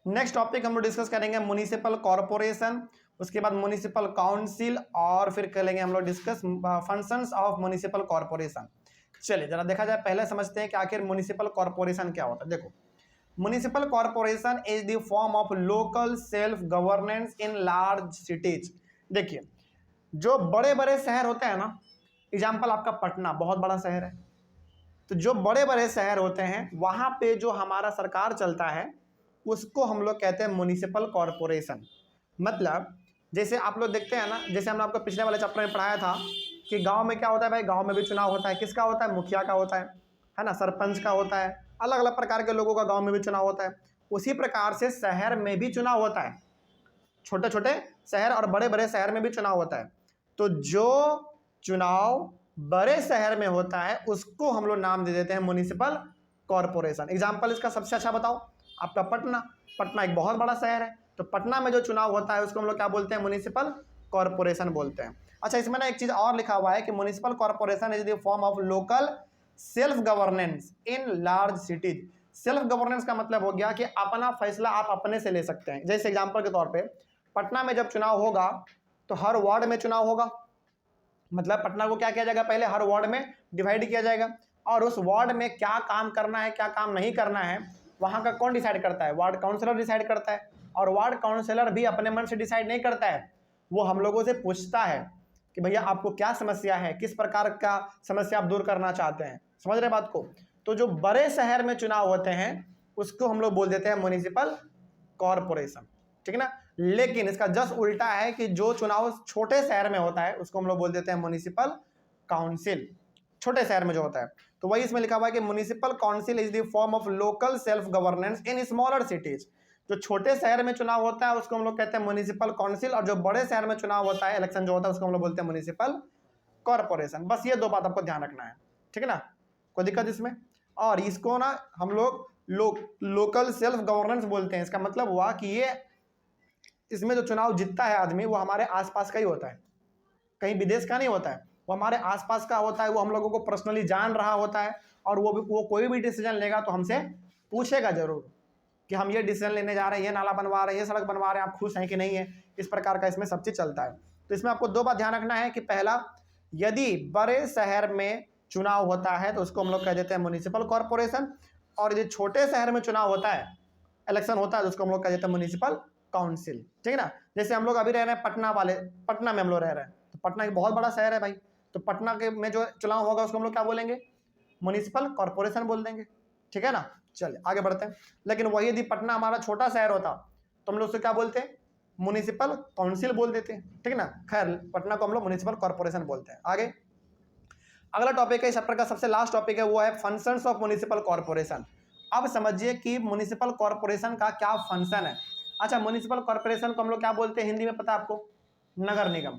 Next topic हम लोग discuss करेंगे म्युनिसिपल कॉर्पोरेशन, उसके बाद म्युनिसिपल काउंसिल, और फिर करेंगे हम लोग discuss functions of municipal corporation. चलिए जरा देखा जाए, पहले समझते हैं कि आखिर म्युनिसिपल कॉर्पोरेशन क्या होता है। देखो, municipal corporation is the form of local self governance in large cities. देखिए, जो बड़े बड़े शहर होते हैं ना, एग्जाम्पल आपका पटना बहुत बड़ा शहर है, तो जो बड़े बड़े शहर होते हैं वहां पे जो हमारा सरकार चलता है उसको हम लोग कहते हैं म्युनिसिपल कॉर्पोरेशन। मतलब जैसे आप लोग देखते हैं ना, जैसे हमने आपको पिछले वाले चैप्टर में पढ़ाया था कि गांव में क्या होता है भाई, गांव में भी चुनाव होता है। किसका होता है? मुखिया का होता है ना, सरपंच का होता है, अलग अलग प्रकार के लोगों का गांव में भी चुनाव होता है। उसी प्रकार से शहर में भी चुनाव होता है, छोटे छोटे शहर और बड़े बड़े शहर में भी चुनाव होता है। तो जो चुनाव बड़े शहर में होता है उसको हम लोग नाम दे देते हैं म्युनिसिपल कॉर्पोरेशन। एग्जाम्पल इसका सबसे अच्छा बताओ, आपका पटना। पटना एक बहुत बड़ा शहर है, तो पटना में जो चुनाव होता है उसको हम लोग क्या बोलते हैं? म्युनिसिपल कॉर्पोरेशन बोलते हैं। अच्छा, इसमें ना एक चीज और लिखा हुआ है कि municipal corporation is the form of local self governance in large cities. Self governance का मतलब हो गया कि अपना फैसला आप अपने से ले सकते हैं। जैसे एग्जाम्पल के तौर पे पटना में जब चुनाव होगा तो हर वार्ड में चुनाव होगा। मतलब पटना को क्या किया जाएगा? पहले हर वार्ड में डिवाइड किया जाएगा, और उस वार्ड में क्या काम करना है क्या काम नहीं करना है वहां का कौन डिसाइड करता है? वार्ड काउंसलर डिसाइड करता है। और वार्ड काउंसलर भी अपने मन से डिसाइड नहीं करता है, वो हम लोगों से पूछता है कि भैया आपको क्या समस्या है, किस प्रकार का समस्या आप दूर करना चाहते हैं। समझ रहे बात को? तो जो बड़े शहर में चुनाव होते हैं उसको हम लोग बोल देते हैं म्युनिसिपल कॉर्पोरेशन, ठीक है ना। लेकिन इसका जस्ट उल्टा है कि जो चुनाव छोटे शहर में होता है उसको हम लोग बोल देते हैं म्युनिसिपल काउंसिल, छोटे शहर में जो होता है। तो वही इसमें लिखा हुआ है कि municipal council is the form of local self governance in smaller cities. जो छोटे शहर में चुनाव होता है उसको हम लोग कहते हैं म्युनिसिपल काउंसिल, और जो बड़े शहर में चुनाव होता है, इलेक्शन जो होता है, उसको हम लोग बोलते हैं म्युनिसिपल कॉर्पोरेशन। बस ये दो बात आपको ध्यान रखना है, ठीक है ना, कोई दिक्कत इसमें। और इसको ना हम लोग लोकल सेल्फ गवर्नेंस बोलते हैं। इसका मतलब हुआ कि ये इसमें जो चुनाव जीतता है आदमी वो हमारे आसपास का ही होता है, कहीं विदेश का नहीं होता है, वो हमारे आसपास का होता है। वो हम लोगों को पर्सनली जान रहा होता है, और वो कोई भी डिसीजन लेगा तो हमसे पूछेगा जरूर कि हम ये डिसीजन लेने जा रहे हैं, ये नाला बनवा रहे हैं, ये सड़क बनवा रहे हैं, आप खुश हैं कि नहीं है। इस प्रकार का इसमें सब चीज चलता है। तो इसमें आपको दो बात ध्यान रखना है कि पहला, यदि बड़े शहर में चुनाव होता है तो उसको हम लोग कह देते हैं म्युनिसिपल कॉर्पोरेशन, और यदि छोटे शहर में चुनाव होता है, इलेक्शन होता है, तो उसको हम लोग कह देते हैं म्युनिसिपल काउंसिल, ठीक है ना। जैसे हम लोग अभी रह रहे हैं पटना में हम लोग रह रहे हैं, तो पटना एक बहुत बड़ा शहर है भाई, तो पटना के में जो चुनाव होगा उसको हम लोग क्या बोलेंगे? म्युनिसिपल कॉर्पोरेशन बोल देंगे, ठीक है ना। चलिए आगे बढ़ते हैं। लेकिन वही यदि पटना हमारा छोटा शहर होता तो हम लोग उसको क्या बोलते हैं? म्युनिसिपल काउंसिल बोल देते हैं, ठीक है ना। खैर, पटना को हम लोग म्युनिसिपल कॉर्पोरेशन बोलते हैं। आगे अगला टॉपिक है इस चैप्टर का, सबसे लास्ट टॉपिक है, वो है फंक्शंस ऑफ म्युनिसिपल कॉर्पोरेशन। अब समझिए कि म्युनिसिपल कॉर्पोरेशन का क्या फंक्शन है। अच्छा, म्युनिसिपल कॉर्पोरेशन को हम लोग क्या बोलते हैं हिंदी में, पता है आपको? नगर निगम।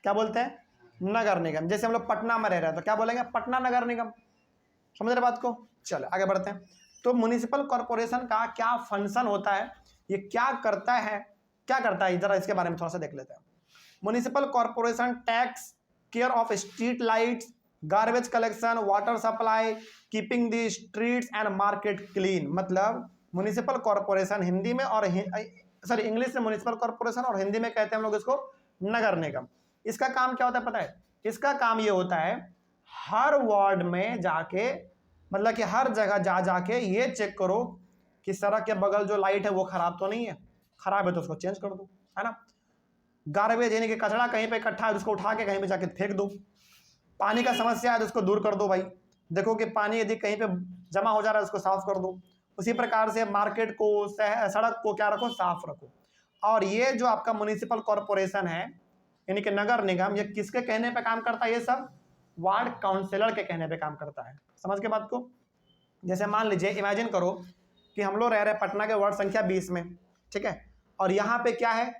क्या बोलते हैं? नगर निगम। जैसे हम लोग पटना में रह रहे हैं तो क्या बोलेंगे? पटना नगर निगम। समझ रहे बात को? चलो आगे बढ़ते हैं। तो म्युनिसिपल कॉर्पोरेशन का क्या फंक्शन होता है, ये क्या करता है, जरा इसके बारे में थोड़ा सा देख लेते हैं। Municipal corporation tax care of street lights, garbage collection, water supply, keeping the streets and market clean. मतलब म्युनिसिपल कॉर्पोरेशन हिंदी में और इंग्लिश में म्युनिसिपल कॉर्पोरेशन, और हिंदी में कहते हैं हम लोग इसको नगर निगम। इसका काम क्या होता है पता है? इसका काम ये होता है हर वार्ड में जाके, मतलब कि हर जगह जा जाके ये चेक करो कि सड़क के बगल जो लाइट है वो खराब तो नहीं है, खराब है तो उसको चेंज कर दो, है ना। गार्बेज यानी कि कचरा कहीं पे इकट्ठा है उसको उठा के कहीं पे जाके फेंक दो। पानी का समस्या है तो उसको दूर कर दो भाई, देखो कि पानी यदि कहीं पे जमा हो जा रहा है उसको साफ कर दो। उसी प्रकार से मार्केट को, सड़क को क्या रखो? साफ रखो। और ये जो आपका म्युनिसिपल कॉर्पोरेशन है यानी कि नगर निगम, ये किसके कहने पे काम करता है? ये सब वार्ड काउंसलर के कहने पे काम करता है। समझ के बात को? जैसे मान लीजिए, इमेजिन करो कि हम लोग रह रहे हैं पटना के वार्ड संख्या 20 में, ठीक है, और यहाँ पे क्या है?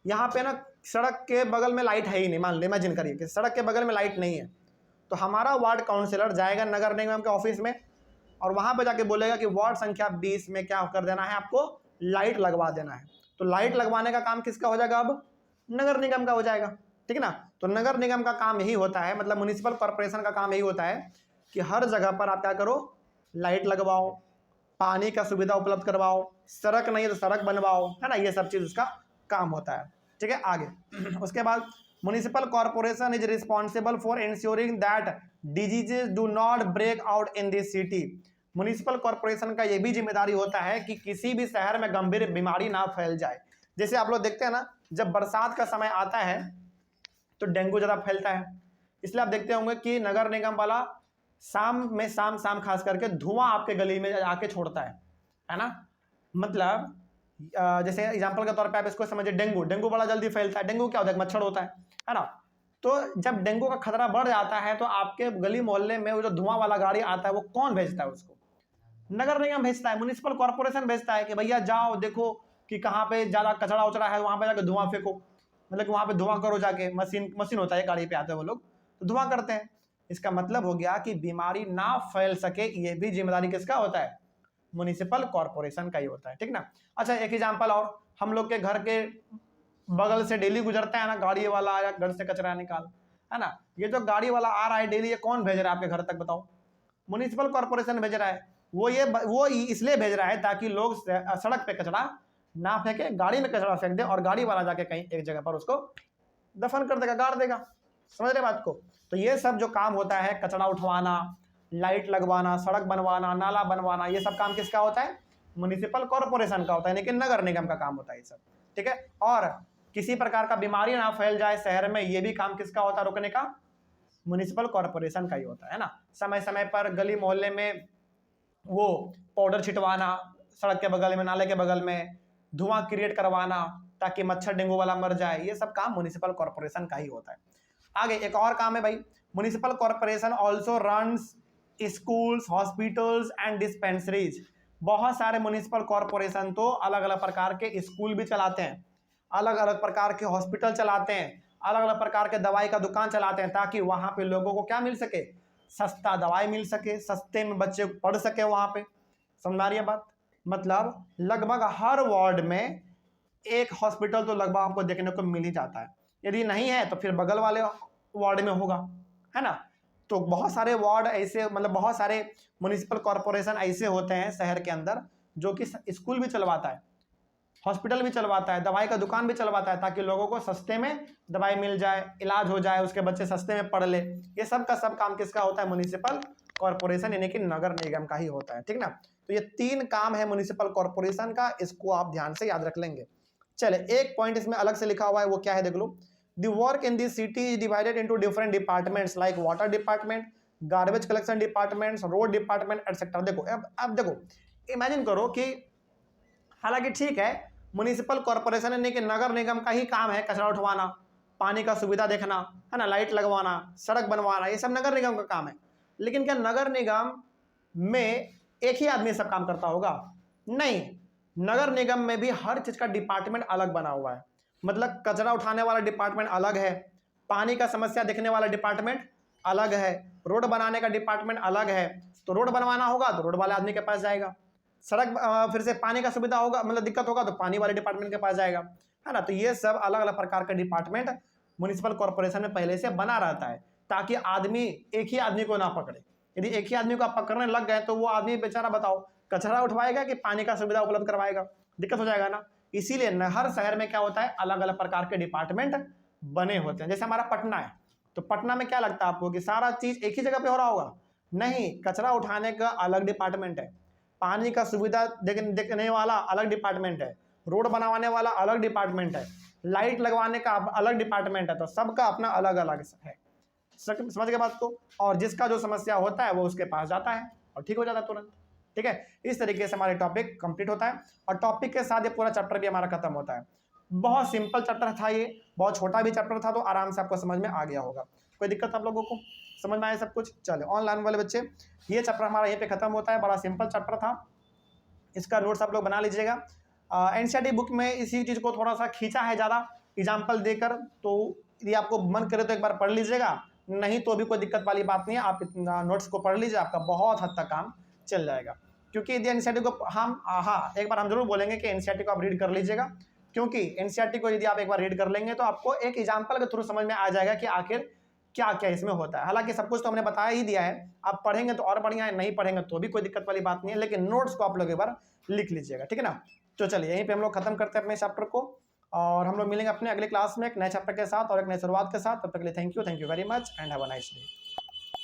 यहाँ पे ना सड़क के बगल में लाइट है ही नहीं। मान लो, इमेजिन करिए कि सड़क के बगल में लाइट नहीं है, तो हमारा वार्ड काउंसलर जाएगा नगर निगम के ऑफिस में और वहां पे जाके बोलेगा कि वार्ड संख्या 20 में क्या कर देना है? आपको लाइट लगवा देना है। तो लाइट लगवाने का काम किसका हो जाएगा? अब नगर निगम का हो जाएगा, ठीक है ना। तो नगर निगम का काम यही होता है, मतलब म्युनिसिपल कॉर्पोरेशन का काम यही होता है कि हर जगह पर आप क्या करो? लाइट लगवाओ, पानी का सुविधा उपलब्ध करवाओ, सड़क नहीं है तो सड़क बनवाओ, है ना, ये सब चीज़ उसका काम होता है। ठीक है, आगे उसके बाद municipal corporation is responsible for insuring that diseases do not break out in this city. Municipal corporation का ये भी जिम्मेदारी होता है कि किसी भी शहर में गंभीर बीमारी ना फैल जाए। जैसे आप लोग देखते हैं ना, जब बरसात का समय आता है तो डेंगू ज़्यादा फैलता है, इसलिए आप देखते होंगे कि नगर निगम वाला शाम खास करके धुआं आपके गली में आके छोड़ता है ना। मतलब जैसे एग्जांपल के तौर पे आप इसको समझिए, डेंगू बड़ा जल्दी फैलता है। डेंगू क्या होता है, मच्छर होता है ना। तो जब डेंगू का खतरा बढ़ जाता है तो आपके गली मोहल्ले में वो जो धुआं वाला गाड़ी आता है वो कौन भेजता है उसको? नगर निगम भेजता है, म्युनिसिपल कॉर्पोरेशन भेजता है कि भैया जाओ देखो कि कहाँ पे ज्यादा कचरा उचरा है, वहां पे जाकर धुआं फेंको, मतलब कि वहां पे धुआं करो जाके। मशीन होता है, गाड़ी पे आते हैं वो लोग तो धुआं करते हैं। इसका मतलब हो गया कि बीमारी ना फैल सके, ये भी जिम्मेदारी किसका होता है? म्युनिसिपल कॉर्पोरेशन का ही होता है। ठीक ना। अच्छा, एक एग्जांपल और, हम लोग के घर के बगल से डेली गुजरता है ना गाड़ी वाला, आया घर से कचरा निकाल, है ना। ये जो गाड़ी वाला आ रहा है डेली, ये कौन भेज रहा है आपके घर तक बताओ? म्युनिसिपल कॉर्पोरेशन भेज रहा है। वो इसलिए भेज रहा है ताकि लोग सड़क पे कचरा ना फेंके, गाड़ी में कचरा फेंक दे और गाड़ी वाला जाके कहीं एक जगह पर उसको दफन कर देगा, गाड़ देगा। समझ रहे बात को? तो ये सब जो काम होता है, कचरा उठवाना, लाइट लगवाना, सड़क बनवाना, नाला बनवाना, ये सब काम किसका होता है? म्युनिसिपल कॉर्पोरेशन का होता है, लेकिन नगर निगम का काम होता है ये सब। ठीक है। और किसी प्रकार का बीमारी ना फैल जाए शहर में, ये भी काम किसका होता है रोकने का? म्युनिसिपल कॉर्पोरेशन का ही होता है ना। समय समय पर गली मोहल्ले में वो पाउडर छिटवाना, सड़क के बगल में, नाले के बगल में धुआं क्रिएट करवाना ताकि मच्छर डेंगू वाला मर जाए, ये सब काम म्युनिसिपल कॉर्पोरेशन का ही होता है। आगे एक और काम है भाई, municipal corporation also runs schools, hospitals and dispensaries. बहुत सारे म्युनिसिपल कॉर्पोरेशन तो अलग अलग प्रकार के स्कूल भी चलाते हैं, अलग अलग प्रकार के हॉस्पिटल चलाते हैं, अलग अलग प्रकार के दवाई का दुकान चलाते हैं, ताकि वहां पे लोगों को क्या मिल सके? सस्ता दवाई मिल सके, सस्ते में बच्चे पढ़ सके वहां पे। समझ आ रही है बात? मतलब लगभग हर वार्ड में एक हॉस्पिटल तो लगभग आपको देखने को मिल ही जाता है, यदि नहीं है तो फिर बगल वाले वार्ड में होगा, है ना। तो बहुत सारे वार्ड ऐसे, मतलब बहुत सारे म्युनिसिपल कॉर्पोरेशन ऐसे होते हैं शहर के अंदर जो कि स्कूल भी चलवाता है, हॉस्पिटल भी चलवाता है, दवाई का दुकान भी चलवाता है, ताकि लोगों को सस्ते में दवाई मिल जाए, इलाज हो जाए, उसके बच्चे सस्ते में पढ़ ले। ये सब का सब काम किसका होता है? म्युनिसिपल कॉर्पोरेशन यानी कि नगर निगम का ही होता है। ठीक ना। तो ये 3 काम है म्युनिसिपल कॉर्पोरेशन का, इसको आप ध्यान से याद रख लेंगे। चले, एक पॉइंट इसमें अलग से लिखा हुआ है, वो क्या है देख लो। The work in this city is divided into different departments like water department, garbage collection departments, road department etcetera. देखो अब देखो, इमेजिन करो कि हालांकि ठीक है, म्युनिसिपल कॉर्पोरेशन यानी कि नगर निगम का ही काम है कचरा उठवाना, पानी का सुविधा देखना, है ना, लाइट लगवाना, सड़क बनवाना, ये सब नगर निगम का काम है। लेकिन क्या नगर निगम में एक ही आदमी सब काम करता होगा? नहीं, नगर निगम में भी हर चीज का डिपार्टमेंट अलग बना हुआ है। मतलब कचरा उठाने वाला डिपार्टमेंट अलग है, पानी का समस्या देखने वाला डिपार्टमेंट अलग है, रोड बनाने का डिपार्टमेंट अलग है। तो रोड बनवाना होगा तो रोड वाले आदमी के पास जाएगा, सड़क फिर से पानी का सुविधा होगा, मतलब दिक्कत होगा तो पानी वाले डिपार्टमेंट के पास जाएगा, है ना। तो ये सब अलग अलग प्रकार का डिपार्टमेंट म्युनिसिपल कॉर्पोरेशन में पहले से बना रहता है, ताकि आदमी एक ही आदमी को ना पकड़े। यदि एक ही आदमी को आप पकड़ने लग गए तो वो आदमी बेचारा बताओ कचरा उठवाएगा कि पानी का सुविधा उपलब्ध करवाएगा? दिक्कत हो जाएगा ना। इसीलिए हर शहर में क्या होता है, अलग अलग प्रकार के डिपार्टमेंट बने होते हैं। जैसे हमारा पटना है, तो पटना में क्या लगता है आपको कि सारा चीज एक ही जगह पे हो रहा होगा? नहीं, कचरा उठाने का अलग डिपार्टमेंट है, पानी का सुविधा देखने वाला अलग डिपार्टमेंट है, रोड बनवाने वाला अलग डिपार्टमेंट है, लाइट लगवाने का अलग डिपार्टमेंट है। तो सबका अपना अलग अलग है। समझ गए बात को? और जिसका जो समस्या होता है वो उसके पास जाता है और ठीक हो जाता है तुरंत। ठीक है, इस तरीके से हमारे टॉपिक कंप्लीट होता है और टॉपिक के साथ ये पूरा चैप्टर भी हमारा खत्म होता है। बहुत सिंपल चैप्टर था ये, बहुत छोटा भी चैप्टर था, तो आराम से आपको समझ में आ गया होगा। कोई दिक्कत आप लोगों को समझ में आया सब कुछ? चले, ऑनलाइन वाले बच्चे, ये चैप्टर हमारा यहीं पे खत्म होता है। बड़ा सिंपल चैप्टर था, इसका नोट्स आप लोग बना लीजिएगा। एनसीईआरटी बुक में इसी चीज़ को थोड़ा सा खींचा है ज़्यादा एग्जाम्पल देकर, तो यदि आपको मन करे तो एक बार पढ़ लीजिएगा, नहीं तो भी कोई दिक्कत वाली बात नहीं है, आप नोट्स को पढ़ लीजिए, आपका बहुत हद तक काम चल जाएगा। क्योंकि यदि एनसीईआरटी को हम एक बार हम जरूर बोलेंगे कि एनसीईआरटी को आप रीड कर लीजिएगा, क्योंकि एनसीईआरटी को यदि आप एक बार रीड कर लेंगे तो आपको एक एग्जाम्पल के थ्रू समझ में आ जाएगा कि आखिर क्या क्या इसमें होता है। हालांकि सब कुछ तो हमने बताया ही दिया है, आप पढ़ेंगे तो और बढ़िया है, नहीं पढ़ेंगे तो भी कोई दिक्कत वाली बात नहीं है, लेकिन नोट्स को आप लोग एक बार लिख लीजिएगा, ठीक है ना। तो चलिए यहीं पे हम लोग खत्म करते हैं अपने चैप्टर को, और हम लोग मिलेंगे अपने अगले क्लास में एक नए चैप्टर के साथ और एक नई शुरुआत के साथ। तब तक के लिए thank you very much and have a nice day.